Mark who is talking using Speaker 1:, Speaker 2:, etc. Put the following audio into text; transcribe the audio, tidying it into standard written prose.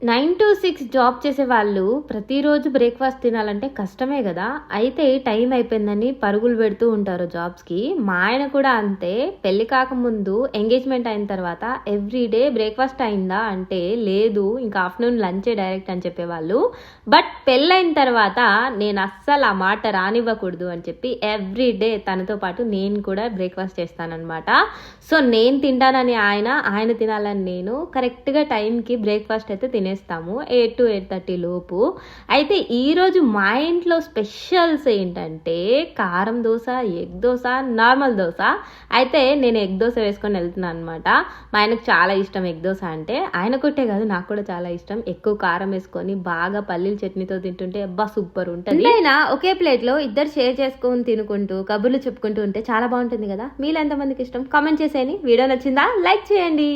Speaker 1: 9 to 6 job చేసే వాళ్ళు ప్రతిరోజు బ్రేక్ఫాస్ట్ తినాలంటే కష్టమే కదా. అయితే టైం అయిపోయిందని పరుగులు పెడుతూ ఉంటారు జాబ్స్కి. మా ఆయన కూడా అంతే. పెళ్లి కాకముందు ఎంగేజ్మెంట్ అయిన తర్వాత ఎవ్రీడే బ్రేక్ఫాస్ట్ అయిందా అంటే లేదు, ఇంకా ఆఫ్టర్నూన్ లంచే డైరెక్ట్ అని చెప్పేవాళ్ళు. బట్ పెళ్ళైన తర్వాత నేను అస్సలు ఆ మాట రానివ్వకూడదు అని చెప్పి ఎవ్రీడే తనతో పాటు నేను కూడా బ్రేక్ఫాస్ట్ చేస్తానన్నమాట. సో నేను తింటానని ఆయన తినాలని నేను కరెక్ట్గా టైంకి బ్రేక్ఫాస్ట్ అయితే తినేస్తాము 8 to 8:30 లోపు. అయితే ఈరోజు మా ఇంట్లో స్పెషల్స్ ఏంటంటే కారం దోశ, ఎగ్ దోశ, నార్మల్ దోశ. అయితే నేను ఎగ్ దోశ వేసుకొని వెళ్తున్నాను అనమాట. మా ఆయనకు చాలా ఇష్టం ఎగ్ దోశ అంటే. ఆయన కొట్టే కాదు, నాకు కూడా చాలా ఇష్టం. ఎక్కువ కారం వేసుకొని బాగా పల్లీల చట్నీతో తింటుంటే అబ్బా సూపర్ ఉంటుంది. అయినా ఒకే ప్లేట్లో ఇద్దరు షేర్ చేసుకొని తినుకుంటూ కబుర్లు చెప్పుకుంటూ ఉంటే చాలా బాగుంటుంది కదా. మీలో ఎంతమందికి ఇష్టం కామెంట్ చేసేయండి. వీడియో నచ్చిందా లైక్ చేయండి.